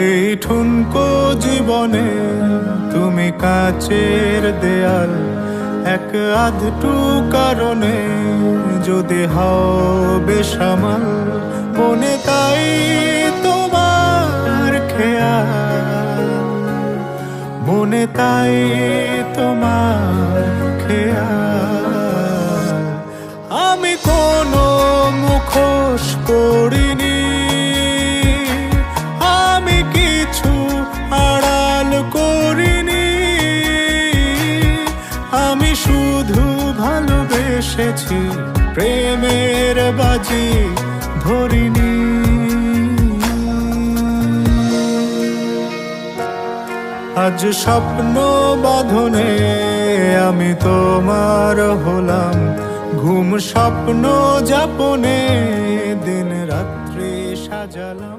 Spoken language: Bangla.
এই ঠুনকো জীবনে তুমি কাচের দেয়াল, এক আধটু কারণে যদি হও বেসামাল, মনে তাই তোমার খেয়াল, মনে তাই তোমার খেয়াল। আমি কোনো মুখোশ পরিনি, আমি কিছু আড়াল করিনি, আমি শুধু ভালোবেসেছি, প্রেমের বাজি ধরিনি। আজ স্বপ্ন বাঁধনে আমি তোমার হলাম, ঘুম স্বপ্ন যাপনে দিন রাত্রি সাজালাম।